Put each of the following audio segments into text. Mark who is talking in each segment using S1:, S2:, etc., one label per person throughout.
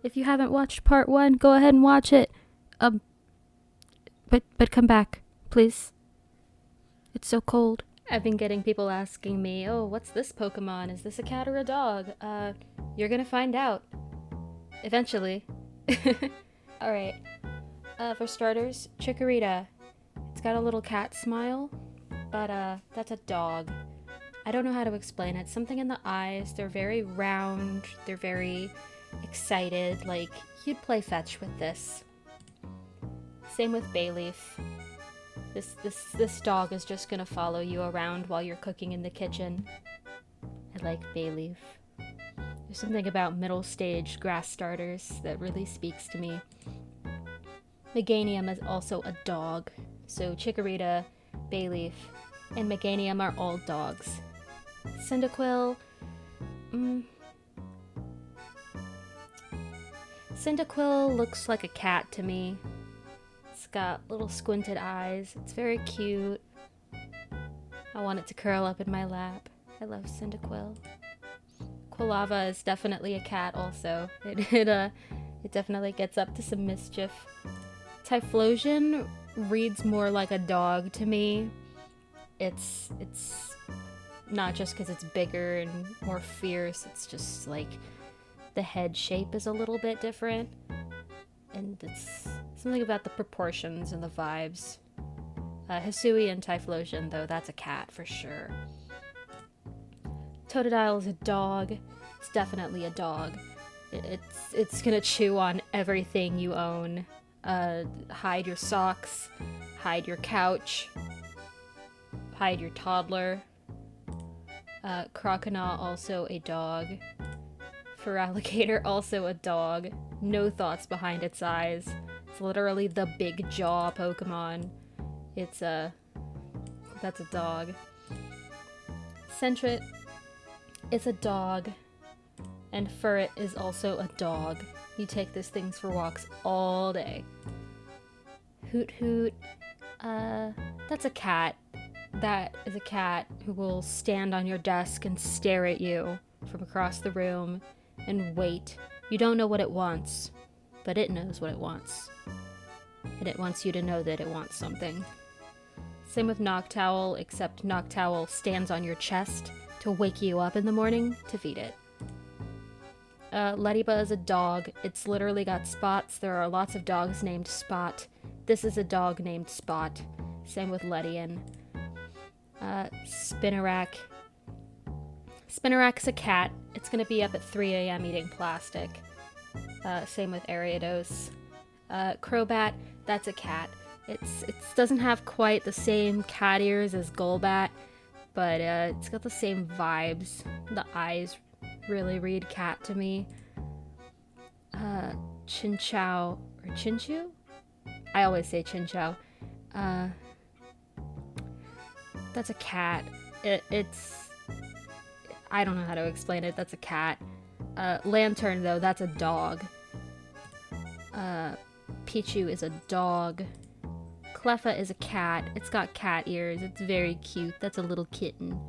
S1: If you haven't watched part 1, go ahead and watch it. But come back, please. It's so cold. I've been getting people asking me, oh, what's this Pokemon? Is this a cat or a dog? You're gonna find out. Eventually. Alright. For starters, Chikorita. It's got a little cat smile, but that's a dog. I don't know how to explain it. Something in the eyes. They're very round. They're very excited. Like, you'd play fetch with this. Same with Bayleaf. This dog is just gonna follow you around while you're cooking in the kitchen. I like Bayleaf. There's something about middle stage grass starters that really speaks to me. Meganium is also a dog. So Chikorita, Bayleaf, and Meganium are all dogs. Cyndaquil... Cyndaquil looks like a cat to me. It's got little squinted eyes. It's very cute. I want it to curl up in my lap. I love Cyndaquil. Quilava is definitely a cat also. It definitely gets up to some mischief. Typhlosion reads more like a dog to me. It's not just because it's bigger and more fierce, it's just like the head shape is a little bit different. And it's something about the proportions and the vibes. Hisui and Typhlosion, though, that's a cat for sure. Totodile is a dog. It's definitely a dog. It's gonna chew on everything you own. Hide your socks, hide your couch, hide your toddler. Croconaw, also a dog. Feraligatr, also a dog. No thoughts behind its eyes. It's literally the big jaw Pokemon. That's a dog. Sentret is a dog. And Furret is also a dog. You take these things for walks all day. Hoot Hoot, that's a cat. That is a cat who will stand on your desk and stare at you from across the room and wait. You don't know what it wants, but it knows what it wants. And it wants you to know that it wants something. Same with Noctowl, except Noctowl stands on your chest to wake you up in the morning to feed it. Lediba is a dog. It's literally got spots. There are lots of dogs named Spot. This is a dog named Spot. Same with Ledian. Spinarak. Spinarak's a cat. It's gonna be up at 3 a.m. eating plastic. Same with Ariados. Crobat, that's a cat. It doesn't have quite the same cat ears as Golbat, but it's got the same vibes. The eyes really read cat to me. Chinchou, or Chinchou? I always say Chinchou. That's a cat. It's... I don't know how to explain it. That's a cat. Lantern, though, that's a dog. Pichu is a dog. Cleffa is a cat. It's got cat ears. It's very cute. That's a little kitten.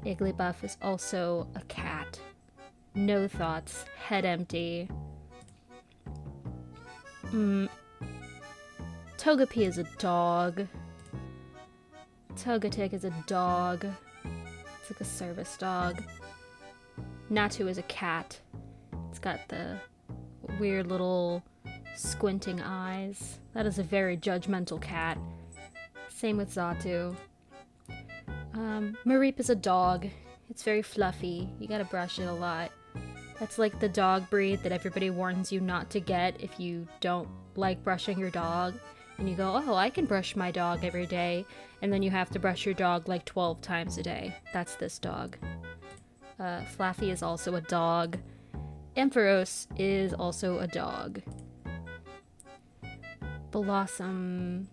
S1: Igglybuff is also a cat. No thoughts. Head empty. Togepi is a dog. Togetic is a dog. It's like a service dog. Natu is a cat. It's got the weird little squinting eyes. That is a very judgmental cat. Same with Xatu. Mareep is a dog. It's very fluffy. You gotta brush it a lot. That's like the dog breed that everybody warns you not to get if you don't like brushing your dog. And you go, oh, I can brush my dog every day. And then you have to brush your dog like 12 times a day. That's this dog. Flaffy is also a dog. Ampharos is also a dog. Blossom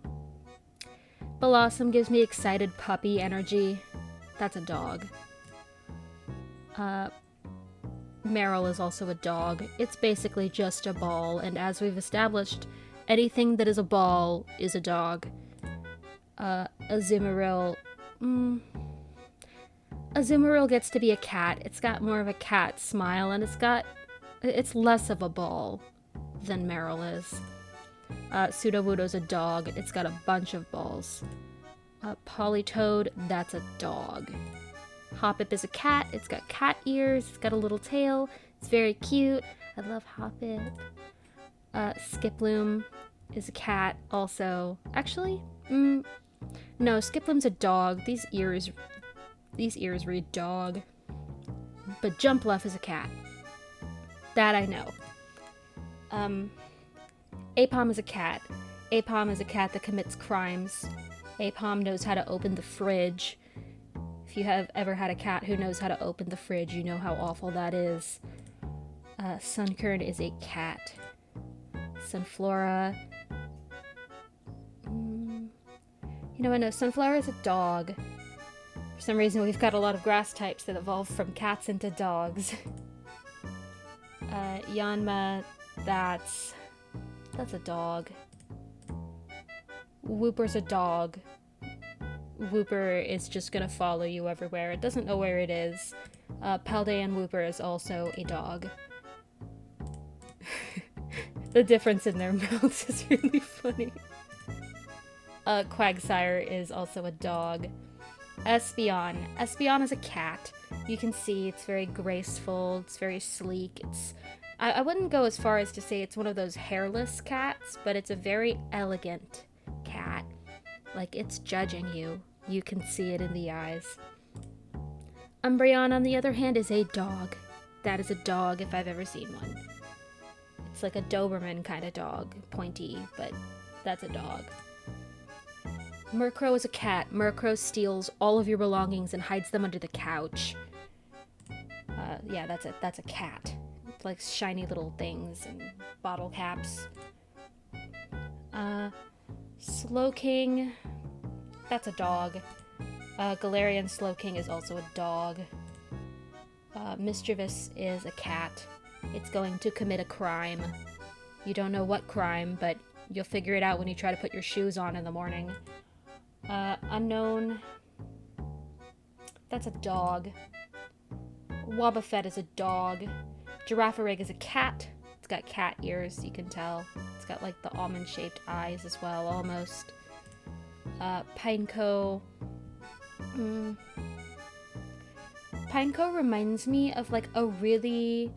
S1: gives me excited puppy energy. That's a dog. Meryl is also a dog. It's basically just a ball, and as we've established, anything that is a ball is a dog. Azumarill... Azumarill gets to be a cat. It's got more of a cat smile, and it's got It's less of a ball than Meryl is. Sudowoodo's a dog. It's got a bunch of balls. Politoed, that's a dog. Hoppip is a cat. It's got cat ears. It's got a little tail. It's very cute. I love Hoppip. Skiploom is a cat also. Actually, no, Skiploom's a dog. These ears read dog. But Jumpluff is a cat. That I know. Apom is a cat. Apom is a cat that commits crimes. Apom knows how to open the fridge. If you have ever had a cat who knows how to open the fridge, you know how awful that is. Sunkern is a cat. Sunflora... You know what? No, Sunflower is a dog. For some reason, we've got a lot of grass types that evolved from cats into dogs. Yanma, that's a dog. Wooper's a dog. Wooper is just gonna follow you everywhere. It doesn't know where it is. Paldean Wooper is also a dog. The difference in their mouths is really funny. Quagsire is also a dog. Espeon. Espeon is a cat. You can see it's very graceful, it's very sleek. I wouldn't go as far as to say it's one of those hairless cats, but it's a very elegant cat. Like, it's judging you. You can see it in the eyes. Umbreon, on the other hand, is a dog. That is a dog if I've ever seen one. It's like a Doberman kind of dog. Pointy, but that's a dog. Murkrow is a cat. Murkrow steals all of your belongings and hides them under the couch. Yeah, that's a cat. It's like shiny little things and bottle caps. Slowking, that's a dog. Galarian Slowking is also a dog. Mischievous is a cat. It's going to commit a crime. You don't know what crime, but you'll figure it out when you try to put your shoes on in the morning. Unknown, that's a dog. Wobbuffet is a dog. Girafarig is a cat. It's got cat ears, you can tell. It's got like the almond-shaped eyes as well, almost. Pineco. Pineco reminds me of like a really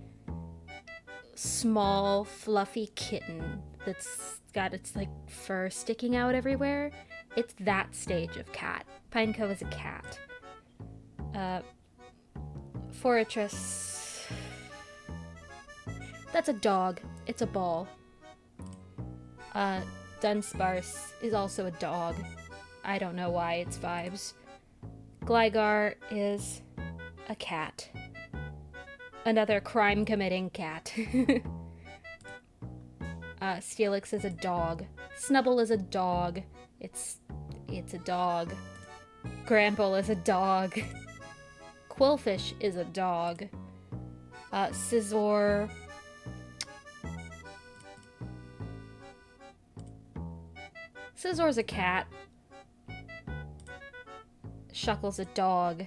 S1: small, fluffy kitten that's got its like fur sticking out everywhere. It's that stage of cat. Pineco is a cat. Forretress, that's a dog. It's a ball. Dunsparce is also a dog. I don't know why, it's vibes. Gligar is a cat. Another crime-committing cat. Steelix is a dog. Snubble is a dog. It's a dog. Grample is a dog. Quillfish is a dog. Scizor. Scizzor's a cat. Shuckle's a dog.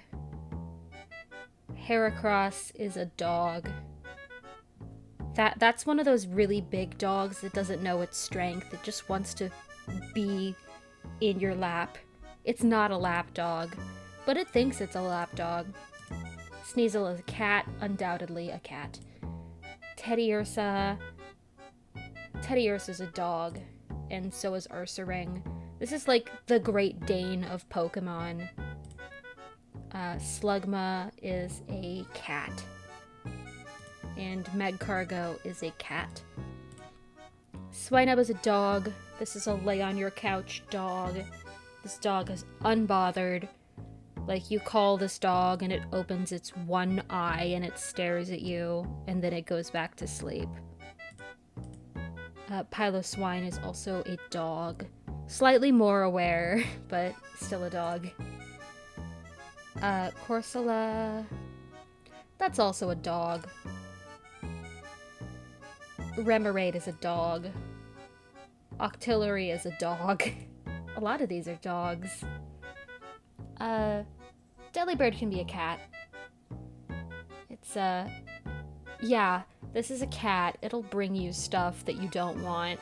S1: Heracross is a dog. That's one of those really big dogs that doesn't know its strength. It just wants to be in your lap. It's not a lap dog, but it thinks it's a lap dog. Sneasel is a cat, undoubtedly a cat. Teddiursa. Teddiursa's a dog, and so is Ursaring. This is like the Great Dane of Pokemon. Slugma is a cat. And Magcargo is a cat. Swinub is a dog. This is a lay-on-your-couch dog. This dog is unbothered. Like, you call this dog and it opens its one eye and it stares at you, and then it goes back to sleep. Piloswine is also a dog. Slightly more aware, but still a dog. Corsola, that's also a dog. Remoraid is a dog. Octillery is a dog. A lot of these are dogs. Delibird can be a cat. It's, yeah, This is a cat. It'll bring you stuff that you don't want.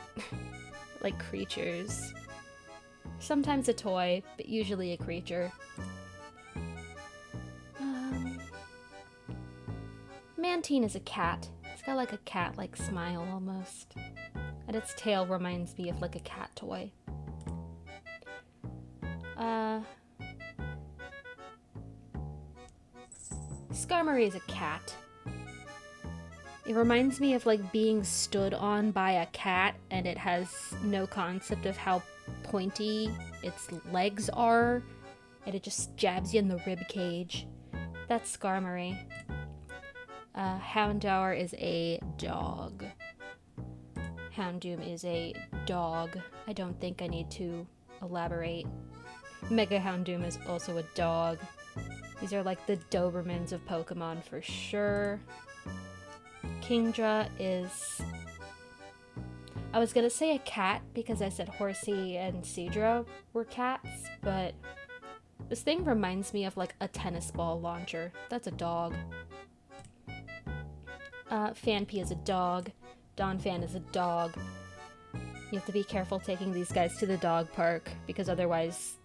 S1: Like creatures. Sometimes a toy, but usually a creature. Mantine is a cat. It's got like a cat-like smile almost. And its tail reminds me of like a cat toy. Skarmory is a cat. It reminds me of like being stood on by a cat, and it has no concept of how pointy its legs are, and it just jabs you in the rib cage. That's Skarmory. Houndour is a dog. Houndoom is a dog. I don't think I need to elaborate. Mega Houndoom is also a dog. These are like the Dobermans of Pokemon for sure. Kingdra is... I was gonna say a cat because I said Horsey and Seadra were cats, but this thing reminds me of like a tennis ball launcher. That's a dog. Fanpy is a dog. Donphan is a dog. You have to be careful taking these guys to the dog park, because otherwise,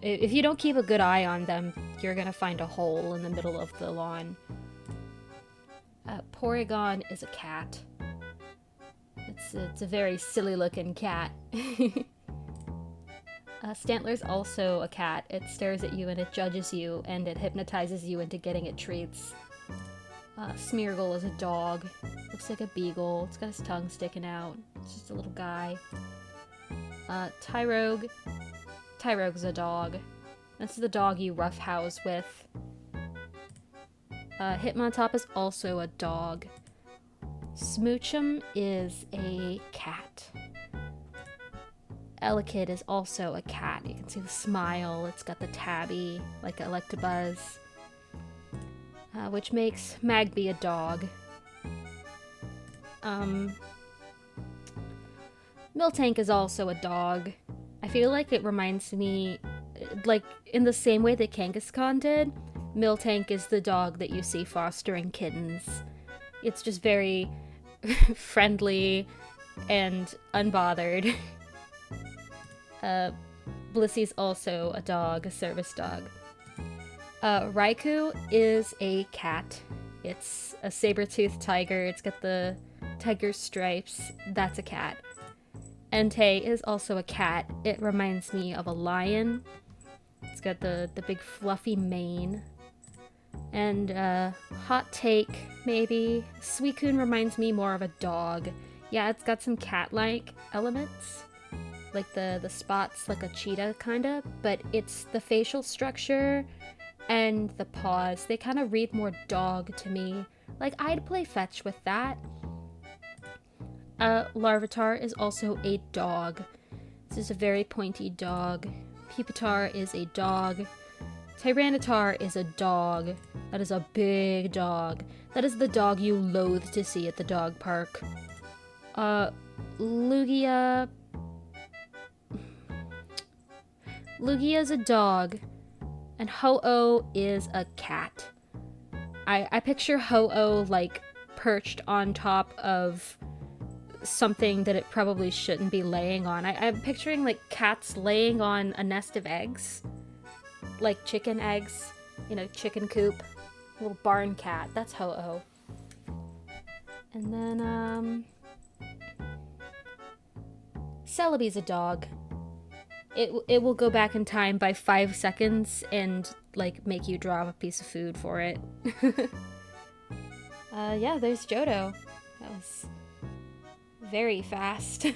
S1: if you don't keep a good eye on them, you're gonna find a hole in the middle of the lawn. Porygon is a cat. It's a very silly looking cat. Stantler's also a cat. It stares at you and it judges you, and it hypnotizes you into getting it treats. Smeargle is a dog. Looks like a beagle. It's got his tongue sticking out. It's just a little guy. Tyrogue. Tyrogue's a dog. That's the dog you roughhouse with. Hitmontop is also a dog. Smoochum is a cat. Elekid is also a cat. You can see the smile. It's got the tabby, like Electabuzz. Which makes Magby a dog. Miltank is also a dog. I feel like it reminds me, like, in the same way that Kangaskhan did, Miltank is the dog that you see fostering kittens. It's just very friendly and unbothered. Blissey's also a dog, a service dog. Raikou is a cat. It's a saber-toothed tiger. It's got the tiger stripes. That's a cat. Entei is also a cat. It reminds me of a lion. It's got the big fluffy mane. And, hot take, maybe. Suicune reminds me more of a dog. Yeah, it's got some cat-like elements. Like the spots, like a cheetah, kinda. But it's the facial structure and the paws. They kind of read more dog to me. Like, I'd play fetch with that. Larvitar is also a dog. This is a very pointy dog. Pupitar is a dog. Tyranitar is a dog. That is a big dog. That is the dog you loathe to see at the dog park. Lugia... Lugia's a dog. And Ho-Oh is a cat. I picture Ho-Oh, like, perched on top of something that it probably shouldn't be laying on. I'm picturing, like, cats laying on a nest of eggs. Like chicken eggs. You know, chicken coop. Little barn cat. That's Ho-Oh. And then, Celebi's a dog. It will go back in time by 5 seconds and, like, make you drop a piece of food for it. Yeah, there's Johto. That was very fast.